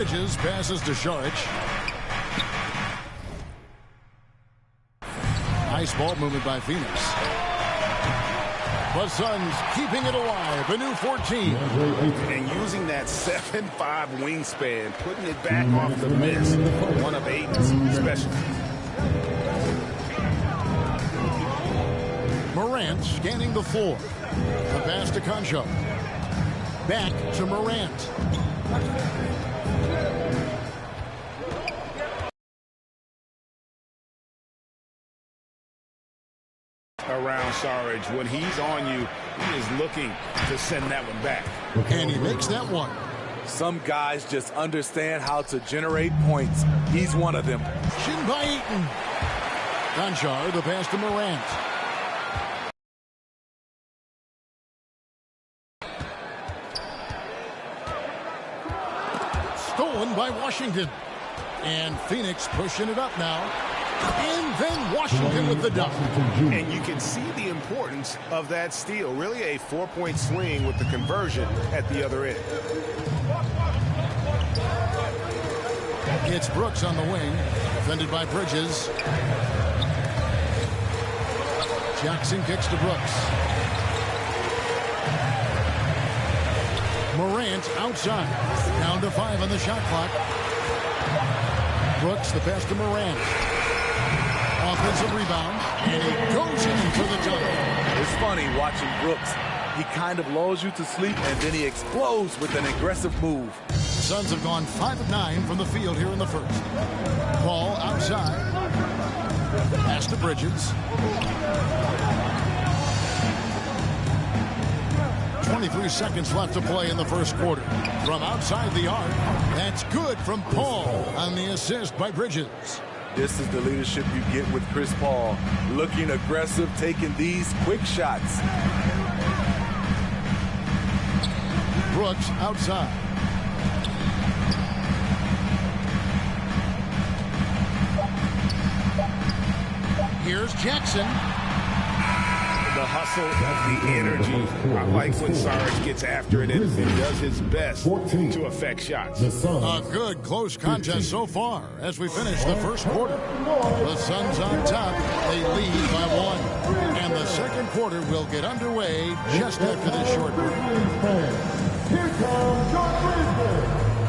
Passes to Saric. Nice ball movement by Phoenix. The Suns keeping it alive. A new 14. And using that 7'5" wingspan, putting it back off the miss. One of Ayton's specialties. Morant scanning the floor. The pass to Concho. Back to Morant. Around Saric. When he's on you, he is looking to send that one back. And he makes that one. Some guys just understand how to generate points. He's one of them. Shin by Ayton. Conchar, the pass to Morant. Stolen by Washington. And Phoenix pushing it up now. And then Washington with the dunk. And you can see the importance of that steal. Really a 4-point swing with the conversion at the other end. It's Brooks on the wing. Defended by Bridges. Jackson kicks to Brooks. Morant outside. Down to 5 on the shot clock. Brooks, the pass to Morant. Offensive rebound, and he goes in for the dunk. It's funny watching Brooks. He kind of lulls you to sleep, and then he explodes with an aggressive move. The Suns have gone 5 of 9 from the field here in the first. Ball outside. Pass to Bridges. 23 seconds left to play in the first quarter. From outside the arc, that's good from Paul on the assist by Bridges. This is the leadership you get with Chris Paul. Looking aggressive, taking these quick shots. Brooks outside. Here's Jackson. The hustle, the energy. I like when Saric gets after it and does his best to affect shots. A good close contest so far as we finish the first quarter. The Suns on top. They lead by 1. And the second quarter will get underway just after this short break.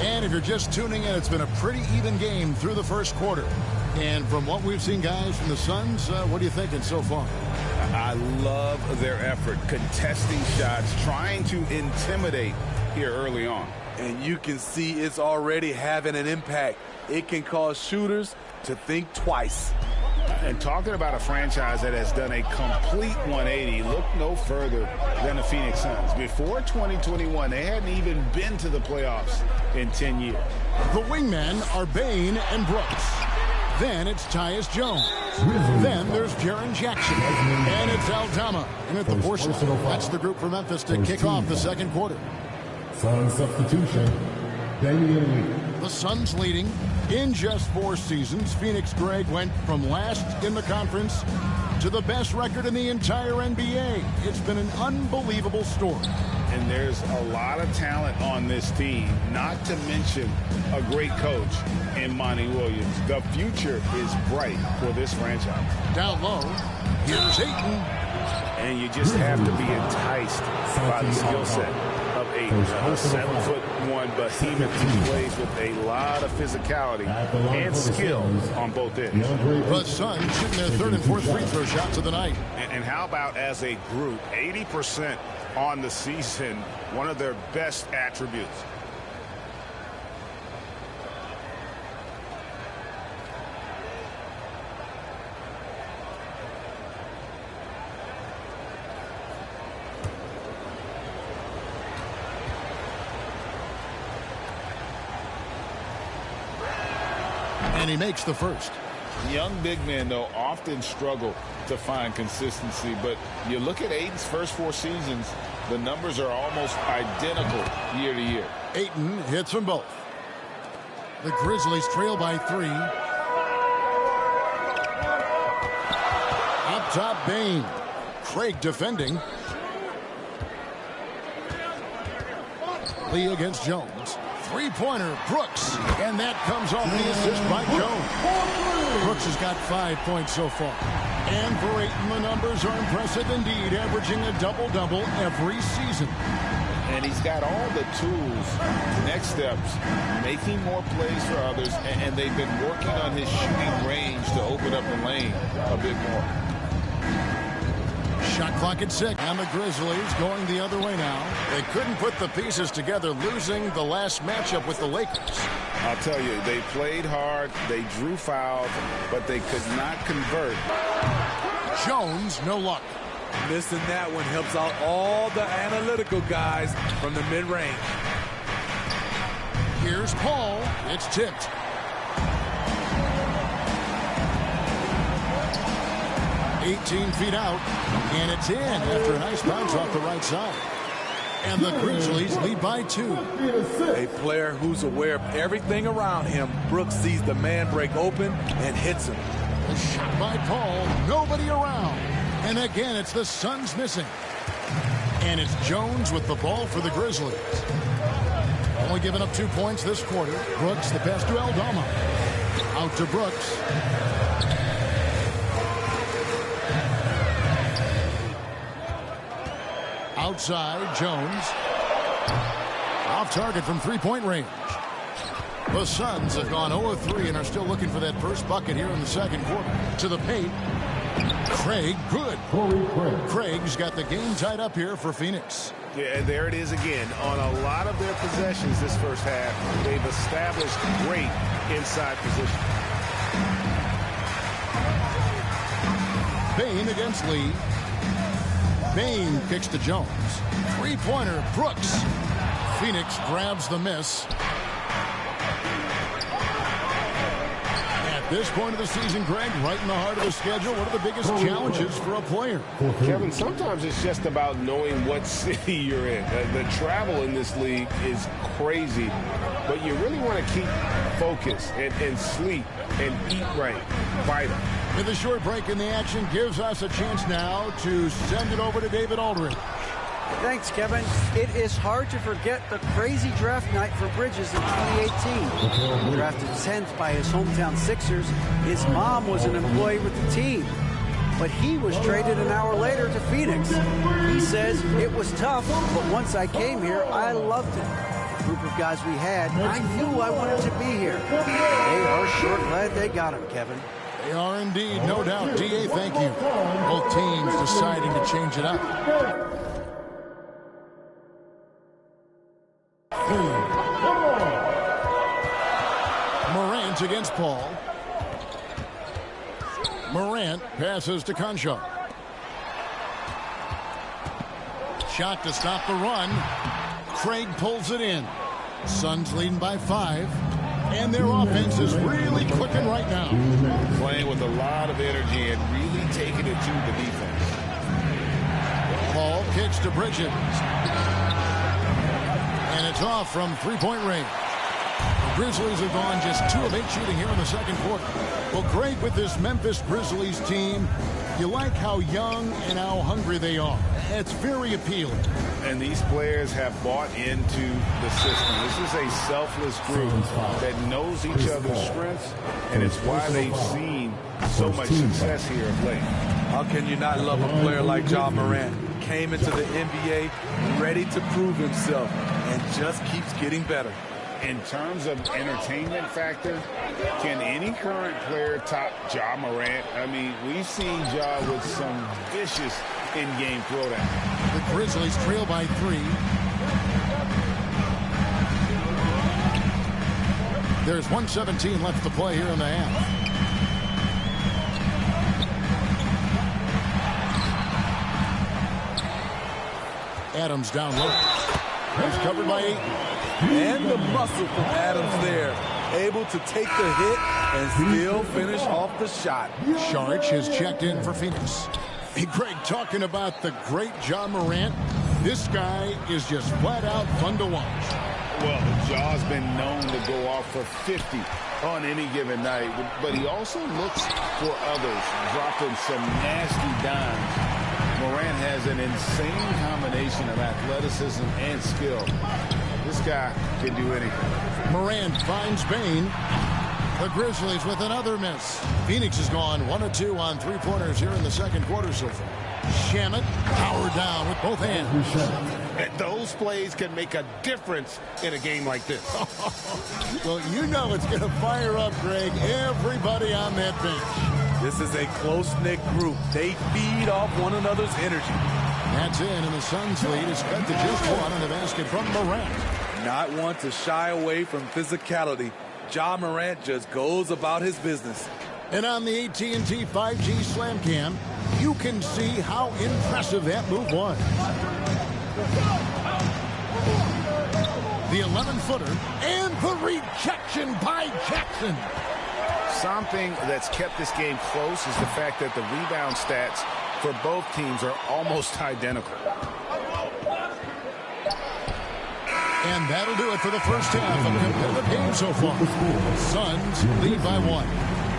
And if you're just tuning in, it's been a pretty even game through the first quarter. And from what we've seen, guys, from the Suns, what are you thinking so far? I love their effort, contesting shots, trying to intimidate here early on. And you can see it's already having an impact. It can cause shooters to think twice. And talking about a franchise that has done a complete 180, look no further than the Phoenix Suns. Before 2021, they hadn't even been to the playoffs in 10 years. The wingmen are Bane and Brooks. Then it's Tyus Jones. Then there's Jaren Jackson. And it's Aldama. And at the portion, that's the group for Memphis to kick off the second quarter. Suns substitution, Damian Lee. The Suns leading in just 4 seasons. Phoenix Greg went from last in the conference to the best record in the entire NBA. It's been an unbelievable story. And there's a lot of talent on this team, not to mention a great coach in Monty Williams. The future is bright for this franchise. Down low, here's Ayton. And you just have to be enticed by the skill set of Ayton. A 7'1" behemoth who plays with a lot of physicality and skill on both ends. The Suns shooting their 3rd and 4th free throw shots of the night. And how about as a group, 80% on the season, one of their best attributes. And he makes the first. Young big men, though, often struggle to find consistency. But you look at Ayton's first 4 seasons, the numbers are almost identical year to year. Ayton hits them both. The Grizzlies trail by 3. Up top, Bane. Craig defending. Lee against Jones. Three-pointer, Brooks. And that comes off the assist by Jones. Brooks has got 5 points so far. And for Ayton, the numbers are impressive indeed, averaging a double-double every season. And he's got all the tools, next steps, making more plays for others, and they've been working on his shooting range to open up the lane a bit more. Shot clock at 6, and the Grizzlies going the other way now. They couldn't put the pieces together, losing the last matchup with the Lakers. I'll tell you, they played hard, they drew fouls, but they could not convert. Jones, no luck. Missing that one helps out all the analytical guys from the mid-range. Here's Paul. It's tipped. $18 feet out, and it's in after a nice bounce off the right side. And the Grizzlies lead by 2. A player who's aware of everything around him. Brooks sees the man break open and hits him. A shot by Paul. Nobody around. And again, it's the Suns missing. And it's Jones with the ball for the Grizzlies. Only giving up 2 points this quarter. Brooks, the pass to Aldama. Out to Brooks. Outside, Jones. Off target from three-point range. The Suns have gone 0-3 and are still looking for that first bucket here in the second quarter. To the paint. Craig, good. Craig's got the game tied up here for Phoenix. Yeah, and there it is again. On a lot of their possessions this first half, they've established great inside position. Bane against Lee. Bane kicks to Jones. Three-pointer, Brooks. Phoenix grabs the miss. At this point of the season, Greg, right in the heart of the schedule, what are the biggest challenges for a player? Kevin, sometimes it's just about knowing what city you're in. The travel in this league is crazy, but you really want to keep focused and sleep and eat right. Vital. With a short break in the action gives us a chance now to send it over to David Aldridge. Thanks, Kevin. It is hard to forget the crazy draft night for Bridges in 2018. Drafted 10th by his hometown Sixers, his mom was an employee with the team. But he was traded an hour later to Phoenix. He says, it was tough, but once I came here, I loved it. The group of guys we had, I knew I wanted to be here. They are sure glad they got him, Kevin. They are indeed, no doubt. D.A., thank you. Both teams deciding to change it up. Morant against Paul. Morant passes to Concho. Shot to stop the run. Craig pulls it in. Suns leading by 5. And their offense is really clicking right now. Playing with a lot of energy and really taking it to the defense. Paul kicks to Bridges. And it's off from three-point range. The Grizzlies have gone just 2 of 8 shooting here in the second quarter. Well, great with this Memphis Grizzlies team. You like how young and how hungry they are. It's very appealing. And these players have bought into the system. This is a selfless group that knows each other's strengths, and it's why they've seen so much success here of late. How can you not love a player like Ja Morant? Came into the NBA ready to prove himself and just keeps getting better. In terms of entertainment factor, can any current player top Ja Morant? I mean, we've seen Ja with some vicious in-game throwdown. The Grizzlies trail by 3. There's 1:17 left to play here in the half. Adams down low. He's covered by 8. And the muscle from Adams there. Able to take the hit and still finish off the shot. Saric has checked in for Phoenix. Hey, Greg, talking about the great Ja Morant, this guy is just flat out fun to watch. Well, Ja's been known to go off for 50 on any given night, but he also looks for others, dropping some nasty dimes. Morant has an insane combination of athleticism and skill. This guy can do anything. Morant finds Bane. The Grizzlies with another miss. Phoenix has gone 1 of 2 on three-pointers here in the second quarter so far. Shamet powered down with both hands. Those plays can make a difference in a game like this. Well, you know it's going to fire up, Greg, everybody on that bench. This is a close-knit group. They feed off one another's energy. That's in, and the Suns' lead is cut to just one on the basket from Morant. Not one to shy away from physicality. Ja Morant just goes about his business. And on the AT&T 5G Slam Cam, you can see how impressive that move was. The 11-footer and the rejection by Jackson. Something that's kept this game close is the fact that the rebound stats for both teams are almost identical. And that'll do it for the first half of a competitive game so far. Suns lead by 1.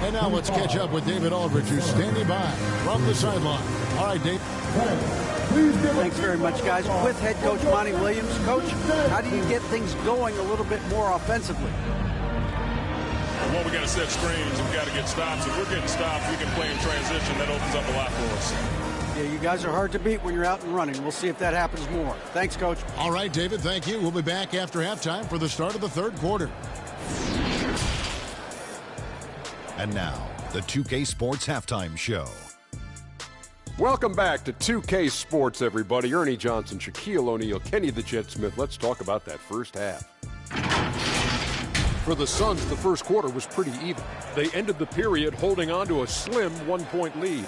And now let's catch up with David Aldridge, who's standing by from the sideline. All right, Dave. Thanks very much, guys. With head coach Monty Williams. Coach, how do you get things going a little bit more offensively? Well, we got to set screens and we got to get stops. If we're getting stops, we can play in transition. That opens up a lot for us. Yeah, you guys are hard to beat when you're out and running. We'll see if that happens more. Thanks, Coach. All right, David, thank you. We'll be back after halftime for the start of the third quarter. And now, the 2K Sports Halftime Show. Welcome back to 2K Sports, everybody. Ernie Johnson, Shaquille O'Neal, Kenny the Jet Smith. Let's talk about that first half. For the Suns, the first quarter was pretty even. They ended the period holding on to a slim 1-point lead.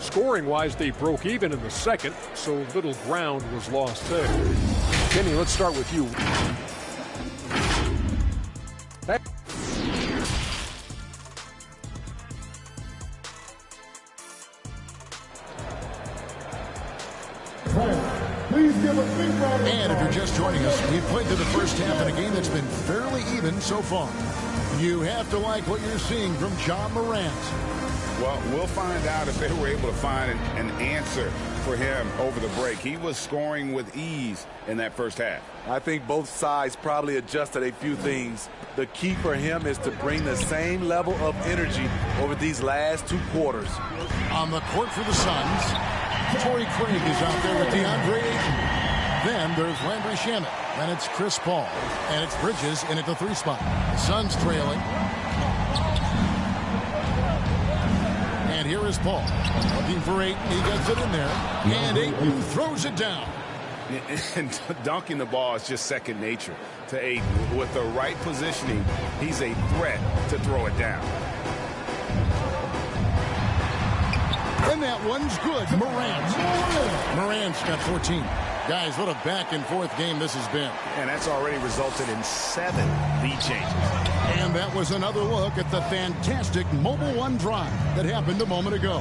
Scoring-wise, they broke even in the second, so little ground was lost there. Kenny, let's start with you. And if you're just joining us, we've played through the first half in a game that's been fairly even so far. You have to like what you're seeing from Ja Morant. Well, we'll find out if they were able to find an answer for him over the break. He was scoring with ease in that first half. I think both sides probably adjusted a few things. The key for him is to bring the same level of energy over these last 2 quarters. On the court for the Suns, Torrey Craig is out there with DeAndre Ayton. Then there's Landry Shamet. Then it's Chris Paul. And it's Bridges in at the 3 spot. The Suns trailing. And here is Paul. Looking for Ayton. He gets it in there. And Ayton throws it down. And dunking the ball is just second nature to Ayton. With the right positioning, he's a threat to throw it down. And that one's good. Morant's got 14. Guys, what a back-and-forth game this has been. And that's already resulted in 7 lead changes. And that was another look at the fantastic Mobile One drive that happened a moment ago.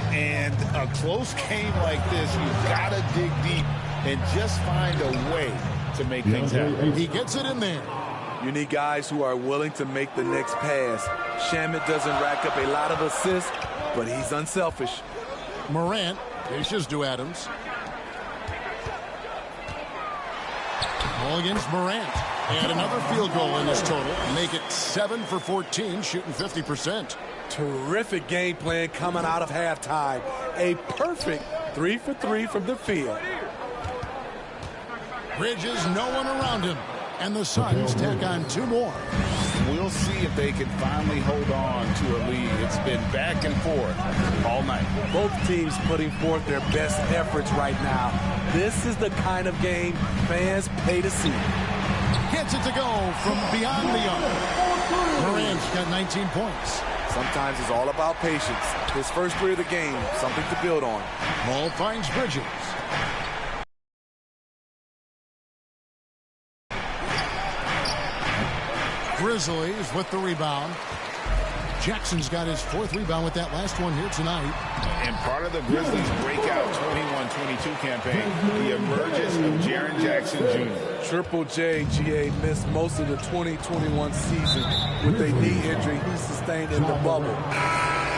And a close game like this, you've got to dig deep and just find a way to make things happen. He gets it in there. You need guys who are willing to make the next pass. Shamet doesn't rack up a lot of assists, but he's unselfish. Morant dishes to Adams. Ball against Morant. And another field goal in this total. Make it 7 for 14, shooting 50%. Terrific game plan coming out of halftime. A perfect 3 for 3 from the field. Bridges, no one around him. And the Suns tack on 2 more. We'll see if they can finally hold on to a lead. It's been back and forth all night. Both teams putting forth their best efforts right now. This is the kind of game fans pay to see. Gets it to go from beyond the arc. Morant's got 19 points. Sometimes it's all about patience. His first 3 of the game, something to build on. Ball finds Bridges. Grizzlies with the rebound. Jackson's got his 4th rebound with that last one here tonight. And part of the Grizzlies' breakout 21-22 campaign, the emergence of Jaren Jackson Jr. Triple J, GA, missed most of the 2021 season with a knee injury he sustained in the bubble.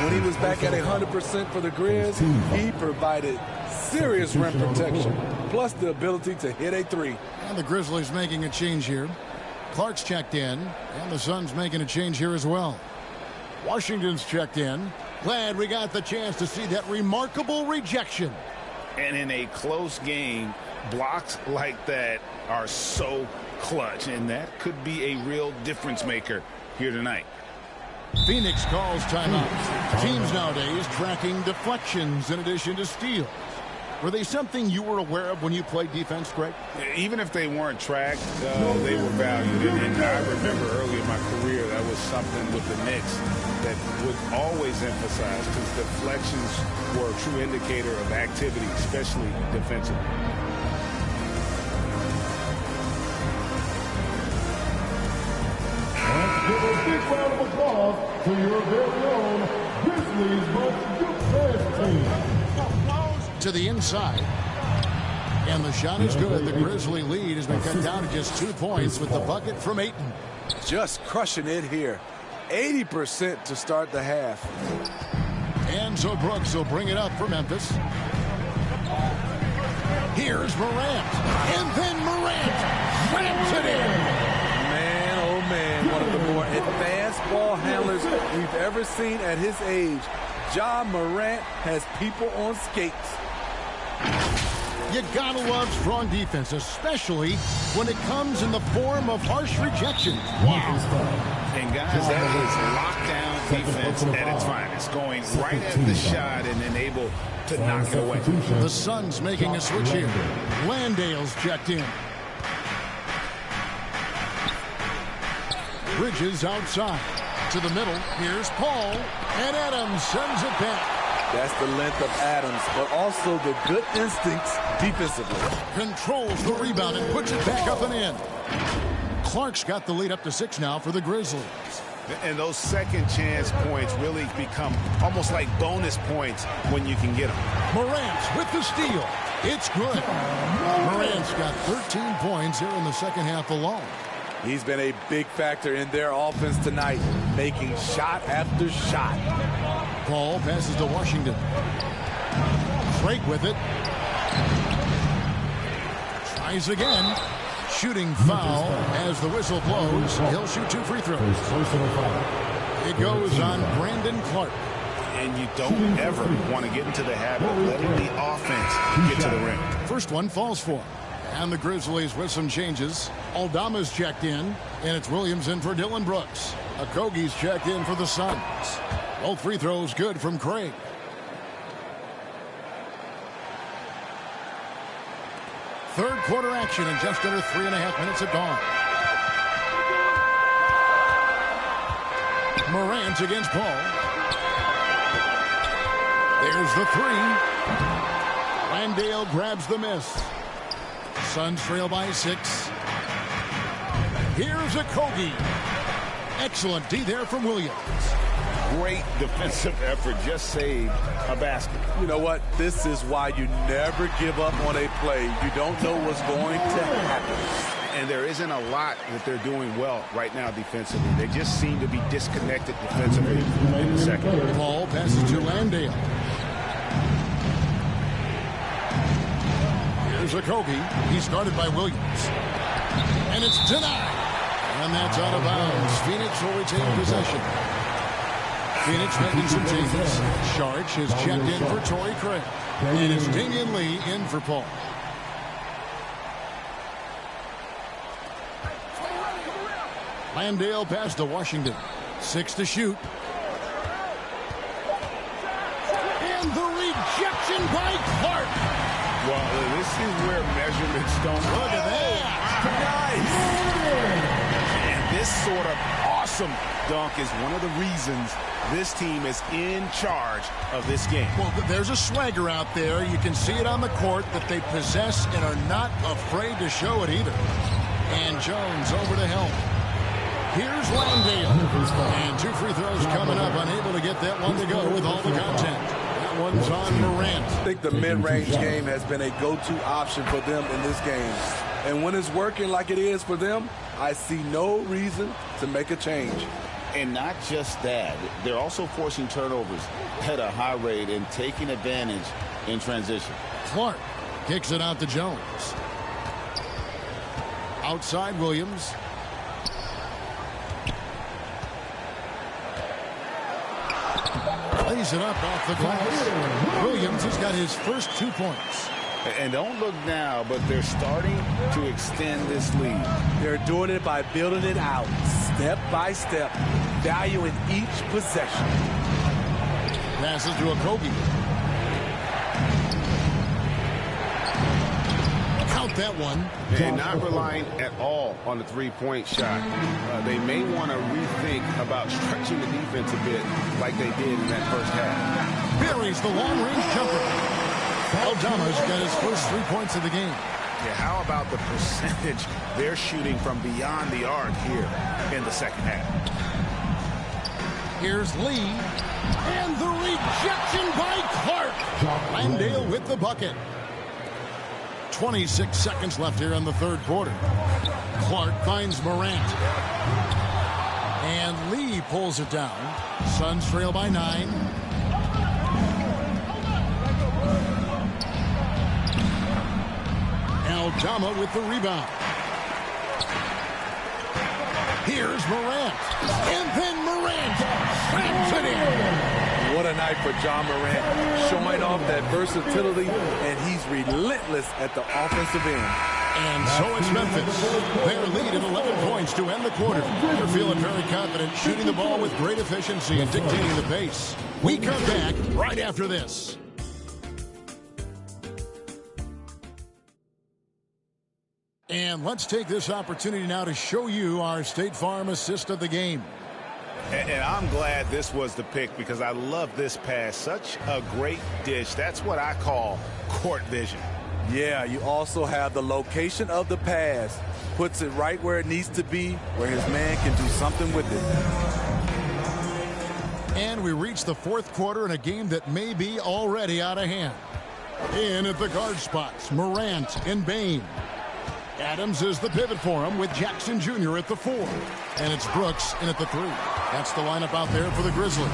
When he was back at 100% for the Grizz, he provided serious rim protection, plus the ability to hit a 3. And the Grizzlies making a change here. Clark's checked in, and the Suns making a change here as well. Washington's checked in. Glad we got the chance to see that remarkable rejection. And in a close game, blocks like that are so clutch, and that could be a real difference maker here tonight. Phoenix calls timeout. Teams nowadays tracking deflections in addition to steals. Were they something you were aware of when you played defense, Greg? Even if they weren't tracked, they were valued. And I remember early in my career, that was something with the Knicks that would always emphasize, because deflections were a true indicator of activity, especially defensively. Let's give a big round of applause to your very own Grizzlies most defense team. To the inside. And the shot is good. The Grizzly lead has been cut down to just 2 points with the bucket from Ayton. Just crushing it here. 80% to start the half. And so Brooks will bring it up for Memphis. Here's Morant. And then Morant ramps it in. Man, oh man, one of the more advanced ball handlers we've ever seen at his age. Ja Morant has people on skates. You gotta love strong defense, especially when it comes in the form of harsh rejection. Wow. And guys, that is lockdown defense at its finest, going right at the shot and then able to knock it away. The Suns making a switch here. Landale's checked in. Bridges outside. To the middle. Here's Paul. And Adams sends it back. That's the length of Adams, but also the good instincts defensively. Controls the rebound and puts it back up and in. Clark's got the lead up to 6 now for the Grizzlies. And those second chance points really become almost like bonus points when you can get them. Morant with the steal. It's good. Morant's got 13 points here in the second half alone. He's been a big factor in their offense tonight, making shot after shot. Paul passes to Washington. Craig with it. Tries again. Shooting foul as the whistle blows. He'll shoot 2 free throws. It goes on Brandon Clark. And you don't ever want to get into the habit of letting the offense get to the rim. First one falls for him. And the Grizzlies with some changes. Aldama's checked in, and it's Williams in for Dylan Brooks. Okogie's checked in for the Suns. Both free throws good from Craig. Third quarter action in just under 3.5 minutes have gone. Morant against Paul. There's the 3. Landale grabs the miss. Suns trail by 6. Here's Okogie. Excellent D there from Williams. Great defensive effort. Just saved a basket. You know what? This is why you never give up on a play. You don't know what's going to happen. And there isn't a lot that they're doing well right now defensively. They just seem to be disconnected defensively in the second. Paul passes to Landale. Here's Okogie. He's guarded by Williams. And it's denied. And that's out of bounds. Phoenix will retain possession. Phoenix making some changes. Sharch has checked in for Torrey Craig. And it's Damian Lee in for Paul. Landale pass to Washington. 6 to shoot. And the rejection by Clark. Well, this is where measurements don't look at that. Nice. And this sort of awesome dunk is one of the reasons this team is in charge of this game. Well, there's a swagger out there. You can see it on the court that they possess and are not afraid to show it either. And Jones over to help. Here's Landale. And 2 free throws coming up. Unable to get that one to go with all the content. That one's on Morant. I think the mid-range game has been a go-to option for them in this game. And when it's working like it is for them, I see no reason to make a change. And not just that, they're also forcing turnovers at a high rate and taking advantage in transition. Clark kicks it out to Jones. Outside Williams. Lays it up off the glass. Williams has got his first 2 points. And don't look now, but they're starting to extend this lead. They're doing it by building it out, step by step, valuing each possession. Passes to Okogie. Count that one. And not relying at all on the three-point shot. They may want to rethink about stretching the defense a bit like they did in that first half. Buries the long-range jumper. Aldama's got his first 3 points of the game. Yeah, how about the percentage they're shooting from beyond the arc here in the second half? Here's Lee. And the rejection by Clark. Landale with the bucket. 26 seconds left here in the third quarter. Clark finds Morant. And Lee pulls it down. Suns trail by 9. Aldama with the rebound. Here's Morant. And then Morant slams it in. What a night for Ja Morant, showing off that versatility, and he's relentless at the offensive end. And so it's Memphis. Their lead at 11 points to end the quarter. They're feeling very confident, shooting the ball with great efficiency and dictating the pace. We come back right after this. And let's take this opportunity now to show you our State Farm assist of the game. And I'm glad this was the pick because I love this pass. Such a great dish. That's what I call court vision. Yeah, you also have the location of the pass. Puts it right where it needs to be, where his man can do something with it. And we reach the fourth quarter in a game that may be already out of hand. In at the guard spots, Morant and Bane. Adams is the pivot for him with Jackson Jr. at the 4. And it's Brooks in at the 3. That's the lineup out there for the Grizzlies.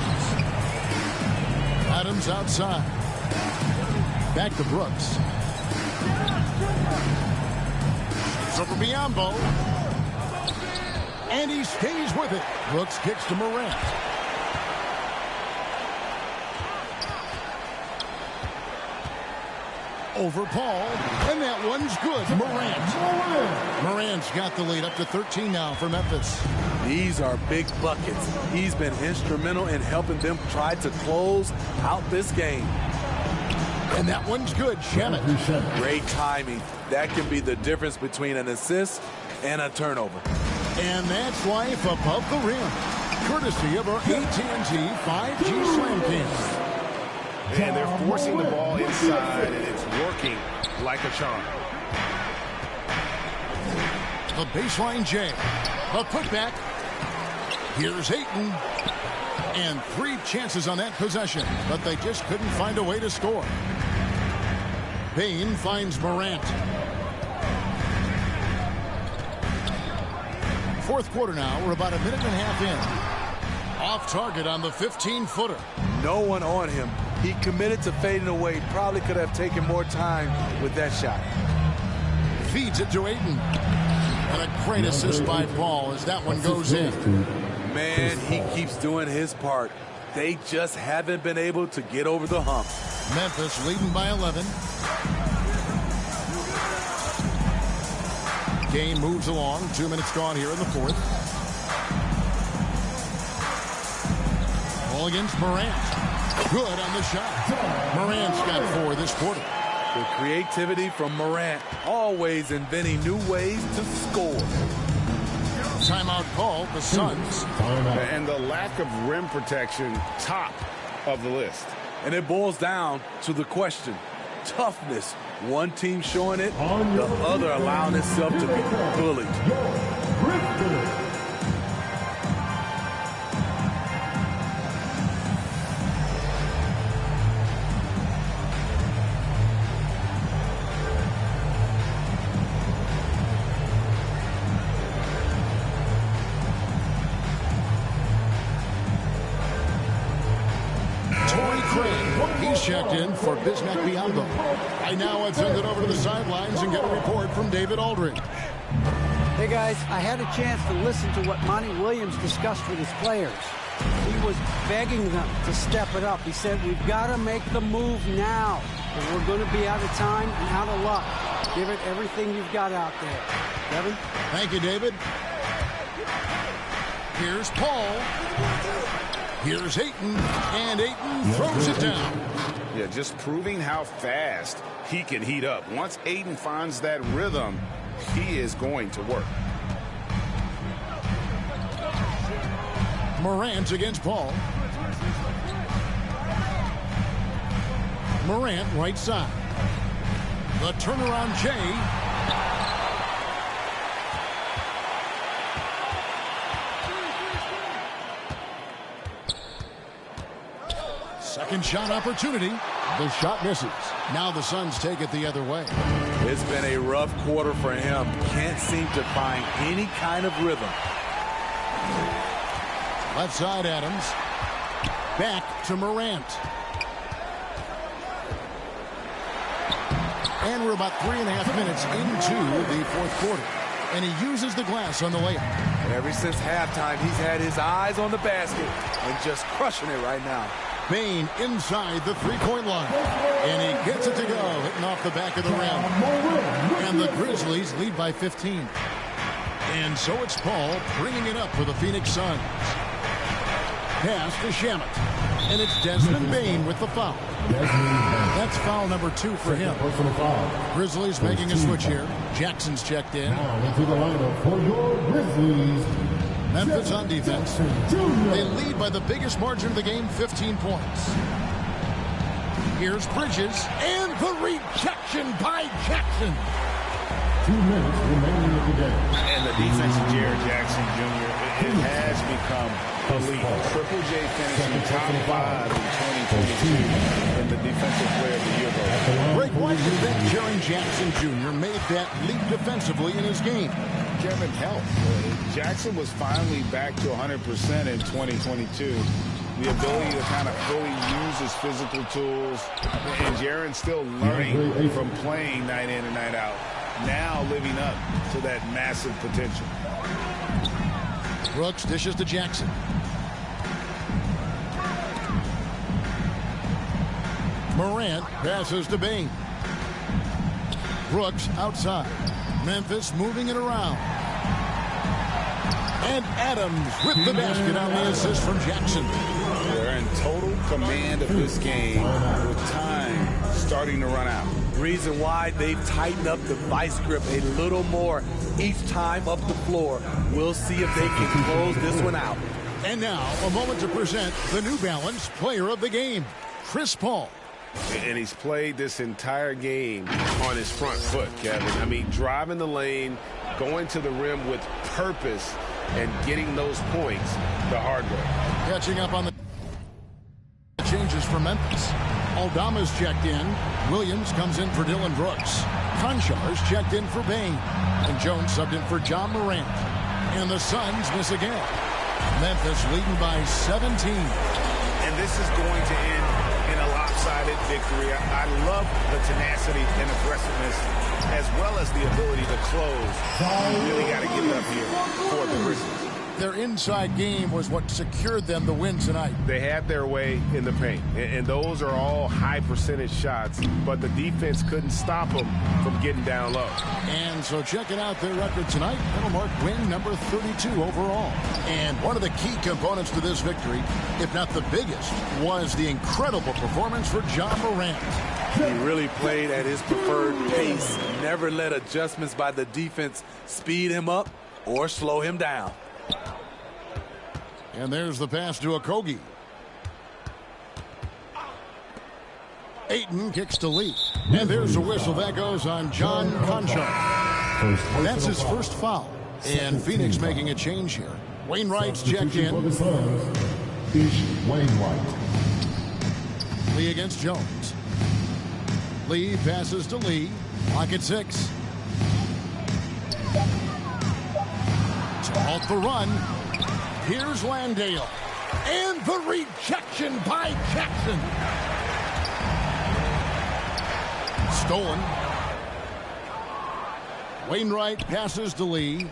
Adams outside. Back to Brooks. It's over Biyombo. And he stays with it. Brooks kicks to Morant. Over Paul, and that one's good. Morant's got the lead up to 13 now for Memphis. These are big buckets. He's been instrumental in helping them try to close out this game. And that one's good. Shamet. Great timing. That can be the difference between an assist and a turnover. And that's life above the rim. Courtesy of our AT&T 5G Slam Cam. And they're forcing the ball inside, and it's working like a charm. The baseline J. A putback. Here's Ayton. And 3 chances on that possession, but they just couldn't find a way to score. Bane finds Morant. Fourth quarter now. We're about a minute and a half in. Off target on the 15-footer. No one on him. He committed to fading away. Probably could have taken more time with that shot. Feeds it to Ayton. And a great assist by Paul as that one goes in. Man, he keeps doing his part. They just haven't been able to get over the hump. Memphis leading by 11. Game moves along. 2 minutes gone here in the fourth. Ball against Morant. Good on the shot. Morant's got 4 this quarter. The creativity from Morant, always inventing new ways to score. Timeout call, the Suns. And the lack of rim protection, top of the list. And it boils down to the question, toughness. One team showing it, the other allowing itself to be bullied. Checked in for Bismack Biyombo. Right now, I've sent it over to the sidelines and get a report from David Aldridge. Hey, guys, I had a chance to listen to what Monty Williams discussed with his players. He was begging them to step it up. He said, we've got to make the move now, or we're going to be out of time and out of luck. Give it everything you've got out there. Kevin? Thank you, David. Here's Paul. Here's Ayton, and Ayton throws it down. Yeah, just proving how fast he can heat up. Once Ayton finds that rhythm, he is going to work. Morant against Paul. Morant right side. The turnaround Jay. Second shot opportunity. The shot misses. Now the Suns take it the other way. It's been a rough quarter for him. Can't seem to find any kind of rhythm. Left side Adams. Back to Morant. And we're about 3.5 minutes into the fourth quarter. And he uses the glass on the layup. Ever since halftime, he's had his eyes on the basket and just crushing it right now. Bane inside the three-point line. And he gets it to go, hitting off the back of the rim. And the Grizzlies lead by 15. And so it's Paul bringing it up for the Phoenix Suns. Pass to Shamet. And it's Desmond Bane with the foul. That's foul number 2 for him. Grizzlies making a switch here. Jackson's checked in. Now into the lineup for your Grizzlies. Memphis on defense. They lead by the biggest margin of the game, 15 points. Here's Bridges, and the rejection by Jackson. 2 minutes remaining in the game. And the defense of Jaren Jackson Jr., it has become elite. Triple J finishing top 5 in 2022 in the defensive player of the year vote. Greg, why do you think Jaren Jackson Jr. made that leap defensively in his game? Kevin, health. Jackson was finally back to 100% in 2022. The ability to kind of fully use his physical tools. And Jaren's still learning from playing night in and night out. Now living up to that massive potential. Brooks dishes to Jackson. Morant passes to Bane. Brooks outside. Memphis moving it around. And Adams with the basket on the assist from Jackson. They're in total command of this game with time starting to run out. Reason why they've tightened up the vice grip a little more each time up the floor. We'll see if they can close this one out. And now a moment to present the New Balance Player of the Game, Chris Paul. And he's played this entire game on his front foot, Kevin. I mean, driving the lane, going to the rim with purpose, and getting those points the hard way. Catching up on the changes for Memphis. Aldama's checked in. Williams comes in for Dylan Brooks. Konchar's checked in for Bane. And Jones subbed in for John Morant. And the Suns miss again. Memphis leading by 17. And this is going to end in a lopsided victory. I love the tenacity and aggressiveness as well as the ability to close. You really got to give it up here for the Grizzlies. Their inside game was what secured them the win tonight. They had their way in the paint, and those are all high percentage shots, but the defense couldn't stop them from getting down low. And so checking out their record tonight, that'll mark win number 32 overall. And one of the key components to this victory, if not the biggest, was the incredible performance for John Morant. He really played at his preferred pace, never let adjustments by the defense speed him up or slow him down. And there's the pass to Okogie. Ayton kicks to Lee. And there's a whistle. That goes on John Konchar. That's his first foul. And Phoenix making a change here. Wainwright's checked in. Wainwright. Lee against Jones. Lee passes to Lee. Clock at 6. To halt the run. Here's Landale. And the rejection by Jackson. Stolen. Wainwright passes to Lee.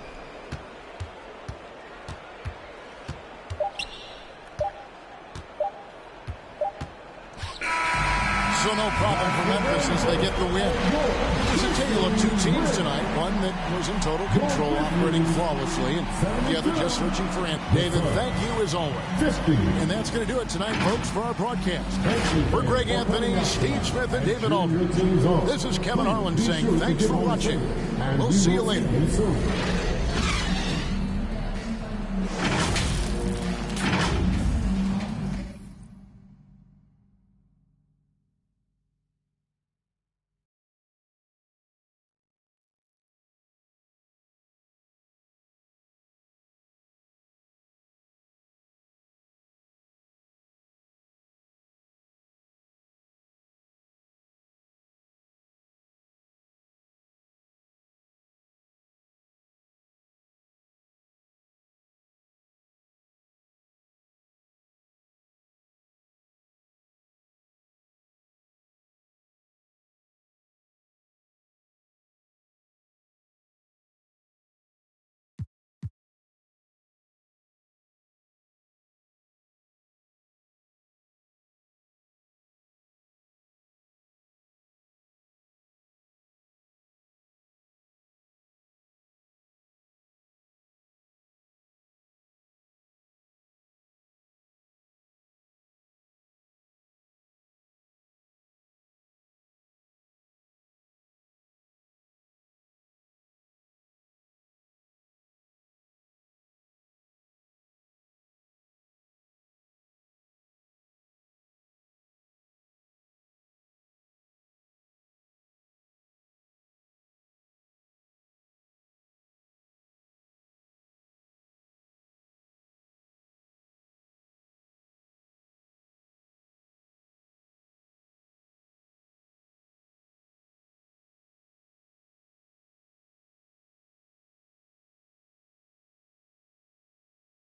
Dallas as they get the win. It was a tale of two teams tonight. One that was in total control, operating flawlessly, and the other just searching for it. David, thank you as always. And that's going to do it tonight, folks, for our broadcast. For Greg Anthony, Steve Smith, and David Aldridge, this is Kevin Harlan saying thanks for watching. We'll see you later.